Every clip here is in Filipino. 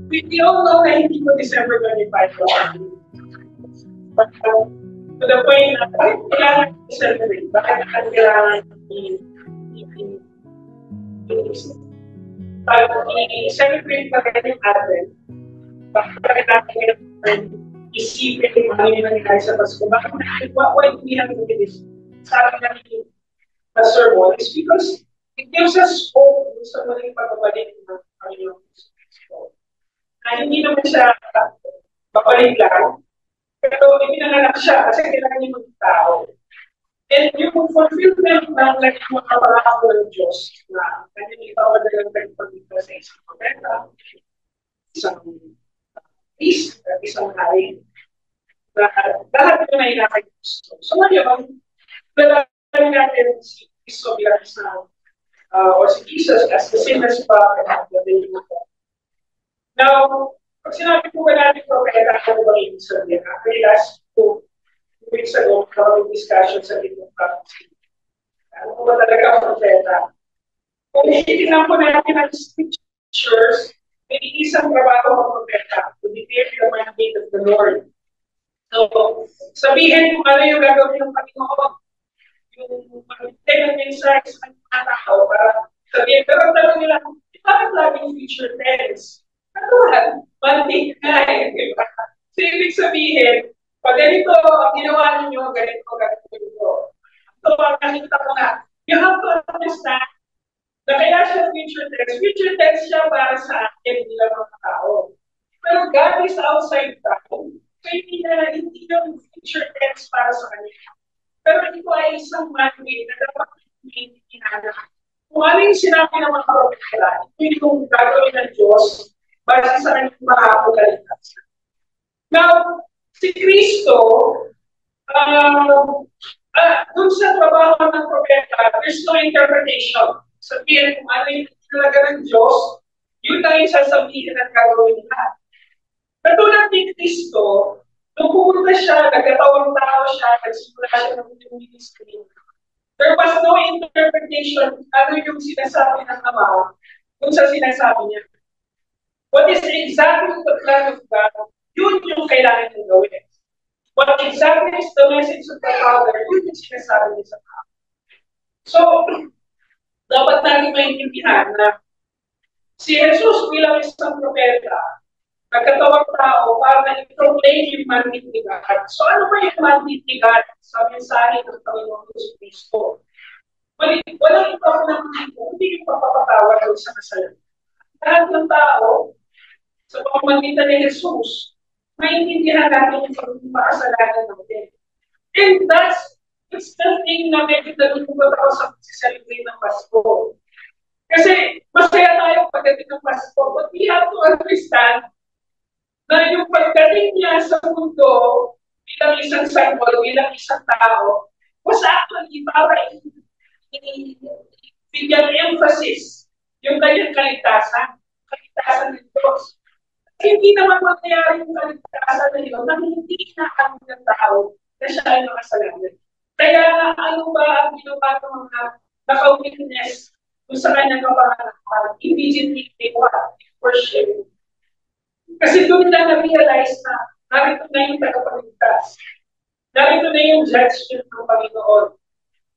We all know na hindi ko December 25 ko. But to the point na bakit kailangan i-celebrate? Bakit kailangan i-celebrate pa rin yung Advent? Bakit natin isipin yung mga yung nangyari sa Pasko? Why do we have to do this? Sabi na ni Pastor Paul is because it gives us hope sa muling pagbabalik ng Panginoon Kristo. Na hindi naman siya babalik lang, pero ipinanganak siya kasi kailangan niya mag-tao. And yung fulfillment ng naging mga pangako ng Diyos na kanyang ipapadalang pagpagpagpagpag sa isang propeta, isang priest, isang hari, lahat ito na inakay Kristo. So ngayon, lalagyan natin si Kristo bilang isang or si Jesus as the sinless prophet of the day of God. Now, pag sinabi ko ba natin propeta, ano ba yung sabihin? Actually, last 2 weeks ago, having discussion sa little prophecy. Ano ba talaga ang propeta? Kung hihitingnan po natin ang scriptures, may isang trabaho ng propeta to declare the mandate of the Lord. So, sabihin kung ano yung gagawin ng Panginoon. Yung mag-take ng mensahe sa mga tao para sabihin, pero tanong nila, bakit laging future tense? Ano mandate nga eh, di ba? So, ibig sabihin, pag ganito, ang ginawa ninyo, ganito. So, ang nakita ko na, you have to understand na kaya siya future tense. Future tense siya para sa akin, hindi lang mga tao. Pero God is outside time. So, hindi yung future tense para sa kanila. Pero ito ay isang mandate na dapat maintindihan. Kung ano yung sinabi ng mga propeta, ito yung gagawin ng Diyos base sa kanyang mga kaligtasan. Now, si Kristo, dun sa trabaho ng propeta, there's no interpretation. Sabihin kung ano yung talaga ng Diyos, yun lang yung sasabihin at gagawin nila. Katulad ni Kristo, nung pumunta siya, nagkatawang tao siya, nagsimula siya ng ministry. There was no interpretation ano yung sinasabi ng Ama kung sa sinasabi niya. What is exactly the plan of God, yun yung kailangan niyong gawin. What exactly is the message of the Father, yun yung sinasabi niya sa tao. So, dapat natin maintindihan na si Jesus bilang isang propeta, nagkatawang tao para i-proclaim yung mandate ni God. So ano ba yung mandate ni God sa mensahe ng Panginoon Kristo? Walang iba ng hindi yung papapatawad sa kasalanan. Lahat ng tao, sa pamamagitan ni Jesus, maintindihan natin yung makasalanan natin. And it's the thing na medyo nalulungkot ako sa celebrate ng Pasko. Kasi masaya tayo pagdating ng Pasko, but we have to understand na yung pagdating niya sa mundo bilang isang symbol, bilang isang tao, was actually para bigyan emphasis yung kanyang kaligtasan ng Diyos. Hindi naman mangyayari yung kaligtasan na yun na hindi na kami ng tao na siya ay makasalanan. Kaya ano ba ang ginawa ng mga naka-witness kung sa kanyang kapanganakan? Immediately they worship. Kasi doon na na-realize na narito na yung tagapagligtas. Narito na yung judgment ng Panginoon.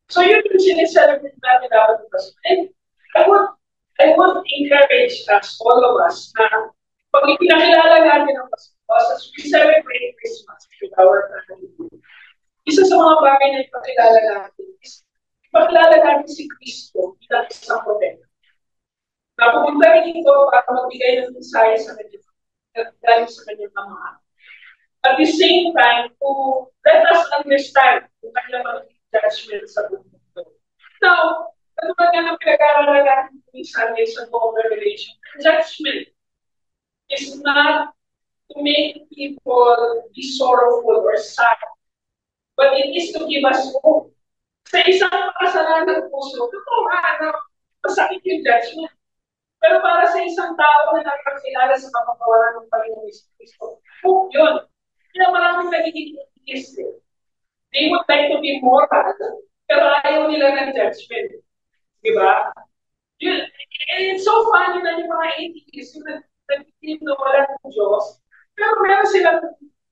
So yun yung sineselebrate natin dapat ng Pasko. And I would encourage us, all of us, na pag ipinakilala natin ang Pasko, as we celebrate Christmas with our family, isa sa mga bagay na ipakilala natin is ipakilala natin si Kristo bilang isang propeta. Na pumunta rin ito para magbigay ng mensahe sa kanyang Ama. At the same time, to let us understand kung kanyang mga judgment sa mundo. Now, ano ba nga ang pinag-aaralan natin ng Sunday sa Book of Revelation? Judgment is not to make people be sorrowful or sad, but it is to give us hope. Sa isang makasalanan ng puso, totoo nga, masakit yung judgment. Pero para sa isang tao na nakakilala sa kapatawaran ng Panginoon Kristo, hope yun. Kaya maraming nagiging atheistic. They would like to be moral, pero ayaw nila ng judgment. Diba? It's so funny na yung mga atheists, yung din na wala ng Diyos, pero meron silang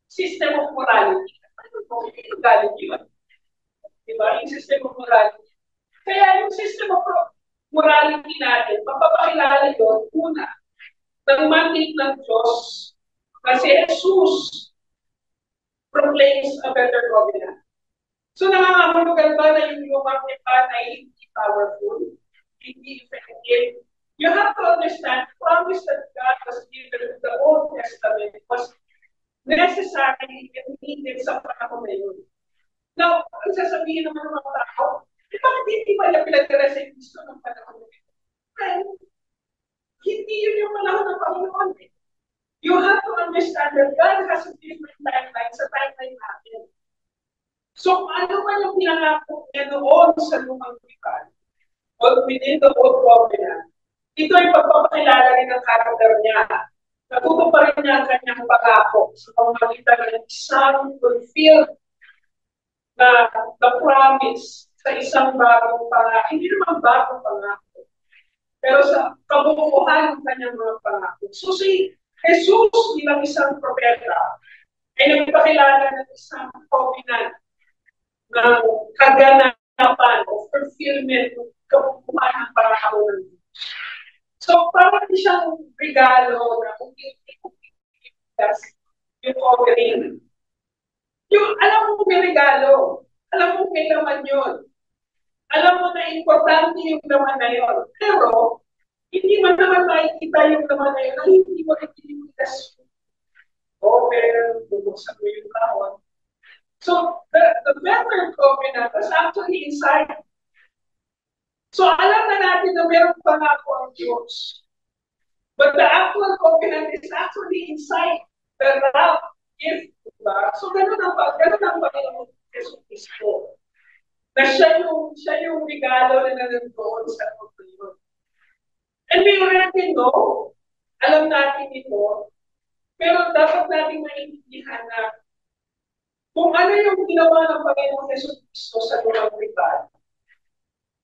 system of morality. Ano po? Hindi yung galit yun. Diba? Yung system of morality. Kaya yung system of morality natin, mapapakilala yun, una, ng mandate ng Diyos, kasi Jesus proclaims a better covenant. So nakakahulugan ba na yung lumang ipan ay hindi powerful, hindi effective? You have to understand, the promise that God was given in the Old Testament was necessary and needed sa panahon na yun. Now, ang sasabihin naman ng mga tao, bakit hindi pa niya pinagdala sa Kristo ng panahon na yun? Well, hindi yun yung panahon ng Panginoon. You have to understand that God has a different timeline sa timeline natin. So, ano man yung pinangako niya noon sa lumang lipan, or within the old covenant, ito ay pagpapakilala rin ng character niya. Natuto pa rin niya ang kanyang pangako sa pamamagitan ng isang fulfilled na the promise sa isang bagong pangako. Hindi naman bagong pangako, pero sa kabuuan ng kanyang mga pangako. So si Jesus bilang isang propeta ay nagpakilala ng isang covenant ng kaganapan o fulfillment ng kabuuan ng pangako ng Diyos. So parang siyang regalo na kung yung offering. Yung, alam mo may regalo. Alam mo may laman yun. Alam mo na importante yung laman na yun. Pero, hindi mo naman makikita yung laman na yun na hindi mo nagtilimutas. Pero, bubuksan mo yung kahon. So, the better covenant is actually inside. So, alam na natin na meron pangako ang Diyos. But the actual covenant is actually inside the wrath gift. Diba? So, ganun ang Panginoon Jesus Cristo. Na siya yung regalo na nandoon sa Panginoon. And we already know, alam natin ito, pero dapat natin maintindihan na kung ano yung ginawa ng Panginoon Jesus Cristo sa lumang lipan,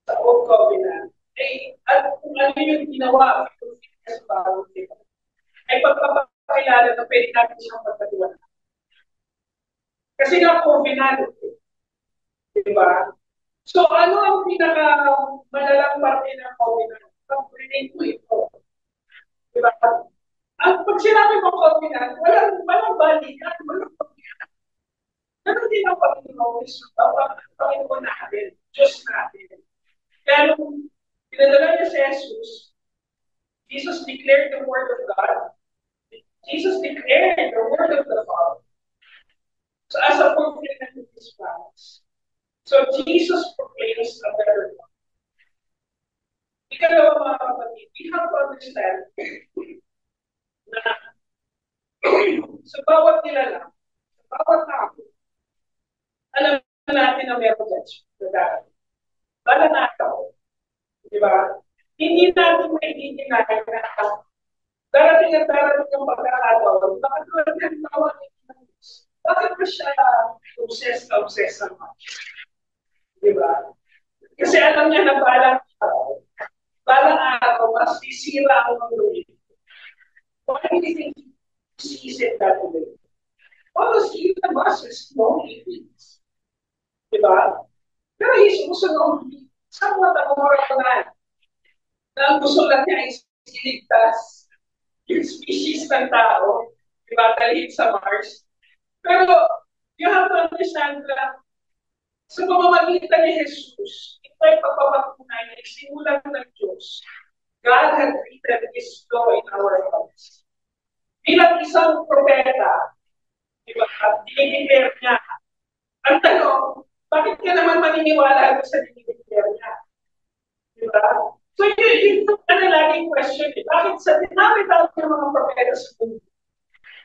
sa Old Covenant, at kung ano yung ginawa sa bagong lipan, ay pagpapakilala na pwede natin siyang pagkatiwalaan. Kasi nga covenant, diba? So ano ang pinaka-malalang parte ng covenant? Pag-relate mo ito. Diba? Pag sinabi mo covenant, walang balikan, walang pagkakita. Ganun din ang Panginoon natin, Diyos natin. Kaya nung pinadala niya si Jesus, Jesus declared the word of God. Jesus declared the word of the Father. So as a fulfillment of His promise. So Jesus proclaims a better one. Ikalawa mga kapatid, we have to understand na sa bawat nilalang, sa bawat tao, alam natin na meron judgment. Bala na ako. Diba? Hindi natin maintindihan na darating ang pagkakataon, bakit ko lang tawag ng Diyos? Bakit ba siya obsessed naman? Diba? Kasi alam niya na balang araw, mas sisira ang mundo. Why do you think he sees it that way? Because even us is lonely things. Diba? Pero he's also lonely. Somewhat a moral man. Na ang gusto lang niya is iligtas yung species ng tao. Diba? Talihit sa Mars. Pero, you have to understand na sa pamamagitan ni Jesus, ito ay pagpapatunay na isimulan ng Diyos. God had written His law in our hearts. Bilang isang propeta, diba, dinideclare niya. Ang tanong, bakit ka naman maniniwala sa dinideclare niya? Diba? So yun ang laging question. Bakit sa dinami-dami ng mga propeta sa mundo?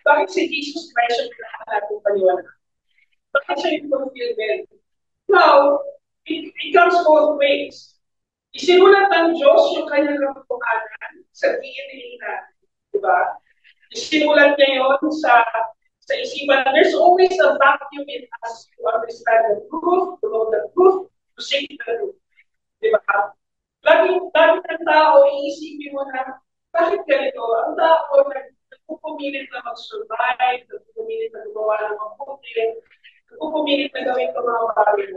Bakit si Jesus Christ ang kailangan natin paniwala? Bakit siya yung fulfillment? Now, it comes both ways. Isinulat ng Diyos yung kanyang kapatuhanan sa DNA natin. Diba? Isinulat niya yun sa isipan. There's always a vacuum in us to understand the truth, to know the truth, to seek the truth. Diba? Lagi ng tao, iisipin mo na, bakit ganito? Ang tao, pumilit na mag-survive, nagpupumilit na gumawa ng mabuti, nagpupumilit na gawin ko mga bagay.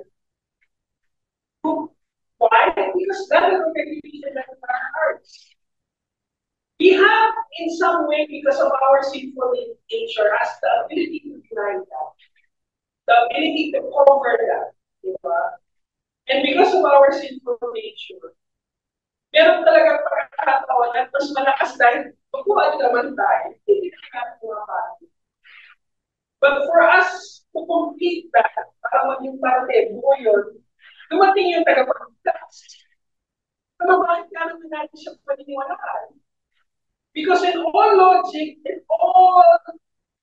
Why? Because God has already written that in our hearts. We have, in some way, because of our sinful nature, has the ability to deny that, the ability to cover that. Diba? And because of our sinful nature, meron talaga pagkakataon at mas malakas dahil magkuhan naman tayo. Hindi na natin. But for us to complete that, para maging parte, buo yun, dumating yung tagapagligtas. Pero bakit nga naman natin siya paniniwalaan? Because in all logic, in all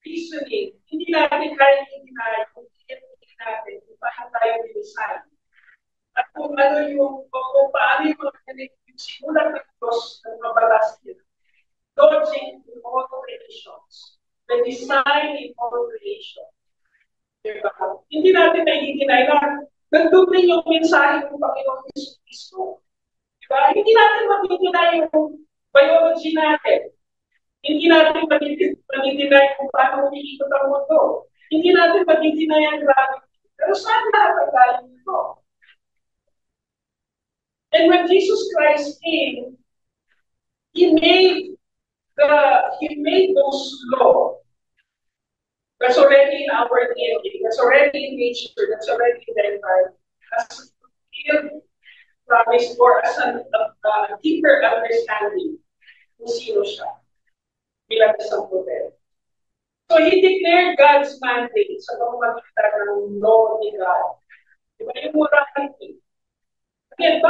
reasoning, hindi natin kaya i-deny kung hindi natin kung paano tayo design. At kung ano yung, kung paano yung mga simulan ng Diyos ng mabalas nila. Logic in all creations. The design in all creation. Diba? Hindi natin nai-deny na nandun din yung mensahe ng Panginoon Kristo. Diba? Hindi natin mag-deny yung biology natin. Hindi natin mag-deny kung paano umiikot ang mundo. Hindi natin mag-deny ang gravity. Pero saan lahat ang galing nito? And when Jesus Christ came, He made those laws. That's already in our DNA. That's already in nature. That's already in the environment. As a promise or as a deeper understanding kung sino siya bilang isang poder. So He declared God's mandate sa pamamagitan ng law ni God. Diba yung morality? Again,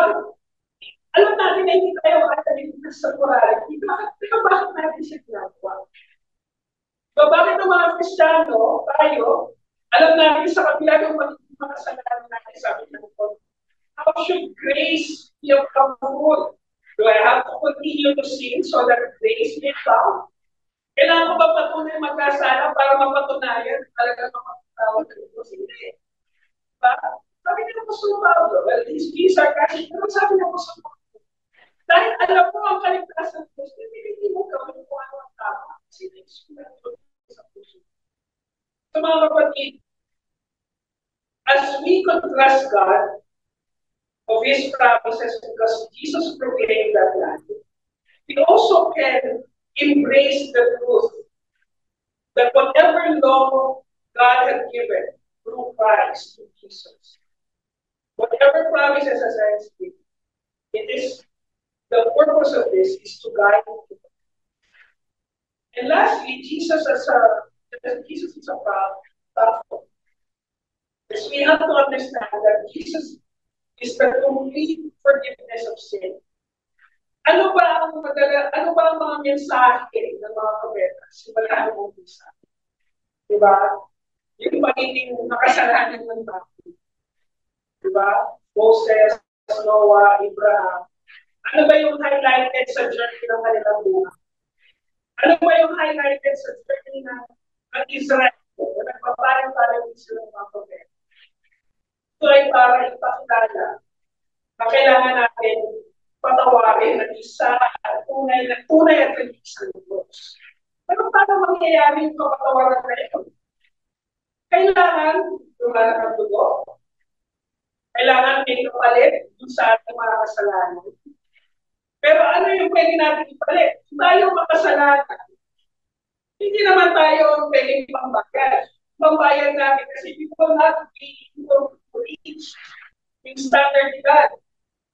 alam natin na hindi tayo makatalimutan sa morality. Bakit natin siya ginagawa? So, bakit ng mga Kristiyano, tayo, alam natin sa kabila ng mga kasalanan natin, sabi ng Lord, how should grace be accountable? Do I have to continue to sin so that grace may come? Kailangan ko ba patunay magkasala para mapatunayan talaga mapatawag ng Diyos? Hindi. Diba? Sabi ng Apostol Pablo, well, he's being sarcastic, pero sabi ng Apostol Pablo, dahil alam mo ang kaligtasan ng Diyos, hindi mo gawin kung ano ang tama. Kasi na-explain ko sa puso. So mga kapatid, as we contrast God of His promises because Jesus proclaimed that land, we also can embrace the truth that whatever law God had given through Christ, through Jesus, whatever promises as I speak, it is the purpose of this is to guide people. And lastly, Jesus is a prophet. Because we have to understand that Jesus is the complete forgiveness of sin. Ano ba ang mga mensahe ng mga propeta? Simula ng umpisa. Diba? Yung pagiging makasalanan ng tao. Diba? Moses, Noah, Abraham. Ano ba yung highlighted sa journey ng kanilang buhay? Ano ba yung highlighted sa journey ng Israel? Nagpaparang-parang sila ng mga propeta. Ito ay para ipakilala na kailangan natin patawarin ng isa at tunay at nag-iisang Diyos. Pero paano mangyayari yung kapatawaran na ito? Kailangan lumalang ang dugo. Kailangan may kapalit dun sa ating mga kasalanan. Pero ano yung pwede natin ipalit? Tayo makasalanan. Hindi naman tayo pwedeng pambayad. Pambayad natin kasi we will not be able to reach yung standard ni God.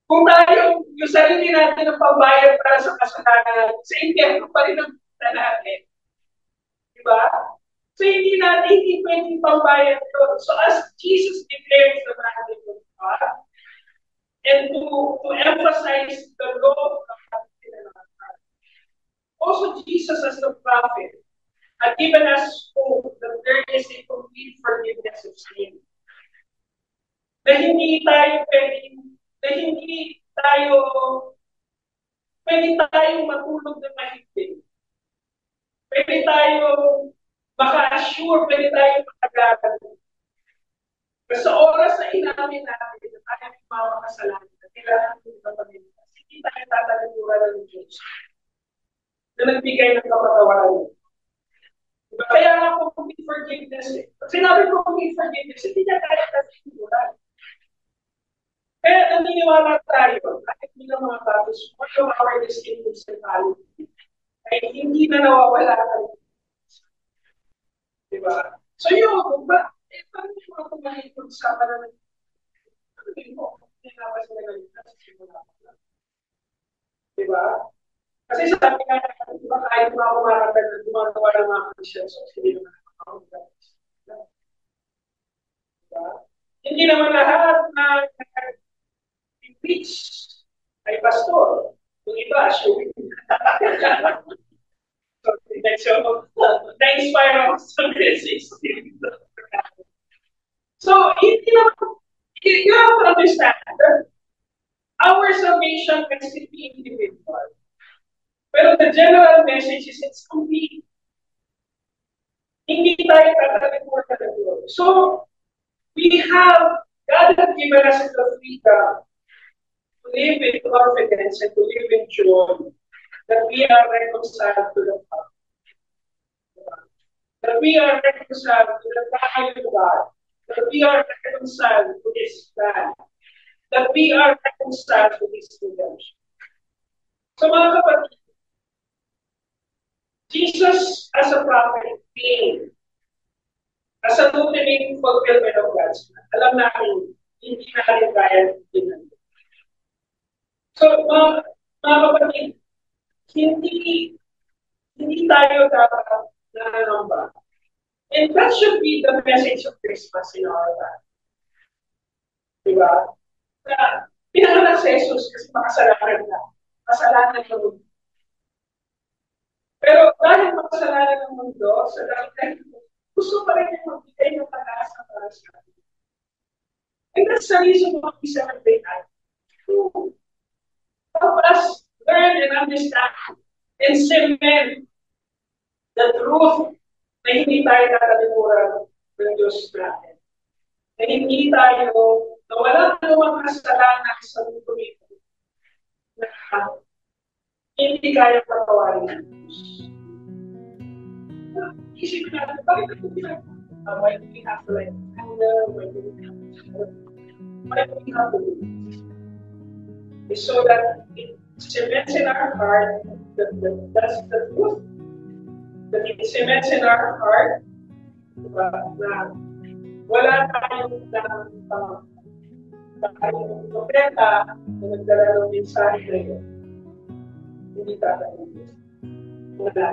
Kung tayo, yung sarili natin ang pambayad para sa kasalanan, sa impyerno pa rin ang punta natin. Diba? So hindi pwedeng pambayad ito. So as Jesus declares the mandate of God, and to emphasize the law of God in our heart. Also, Jesus as the prophet had given us hope that there is a complete forgiveness of sin. Na hindi tayo matulog na mahigpit. Pwede tayo maka-assure, pwede tayo makagagal. Pero sa oras na inamin natin na tayo mga makasalanan, kailangan natin ito pag-iwas. Hindi tayo tatalagura ng Diyos na nagbigay ng kapatawaran. Diba? Kaya nga complete forgiveness eh. Pag sinabi ko complete forgiveness, hindi niya kaya kasi iguran. Kaya naniniwala tayo, kahit bilang mga batos, what of our distinct personality, ay hindi na nawawala tayo. Diba? So yun, paano yung mga kumahin sa parang ano mo? Tinabas na ganito sa simula. Diba? Kasi sabi nga, diba, kahit mga kumakatag na gumagawa ng mga Christians, so hindi naman nakakaugat. Diba? Hindi naman lahat na preach ay pastor. Yung iba, assuming. So, na-inspire ako sa message. So, hindi naman, you have to understand that our salvation can still be individual. Pero the general message is it's complete. Hindi tayo tatalik more than the world. So, we have, God has given us the freedom to live with confidence and to live in joy that we are reconciled to the Father. That we are reconciled to the time of God. That we are reconciled to His plan. That we are reconciled to His redemption. So mga kapatid, Jesus as a prophet came as an ultimate fulfillment of God's plan. Alam natin, hindi natin kaya din. So mga kapatid, hindi tayo dapat nananamba. And that should be the message of Christmas in our life. Diba? Na pinanganak si Jesus kasi makasalanan na. Kasalanan ng mundo. Pero dahil makasalanan ng mundo, sa dahil gusto pa rin yung magbigay ng pag-asa para sa atin. And that's the reason why we celebrate that. To help us learn and understand and cement the truth na hindi tayo nakalimuran ng Diyos natin. Na hindi tayo, na walang anumang kasalanan sa mundo ito na hindi kaya patawarin ng Diyos. Isipin natin, bakit ito ginagawa? Why do we have to like anger? Why do we have to why do we have to do this? It's so that it cements in our heart that's the truth. That it cements in our heart na wala tayong tayong propeta na nagdala ng mensahe na yun. Hindi tatayong Diyos. Wala.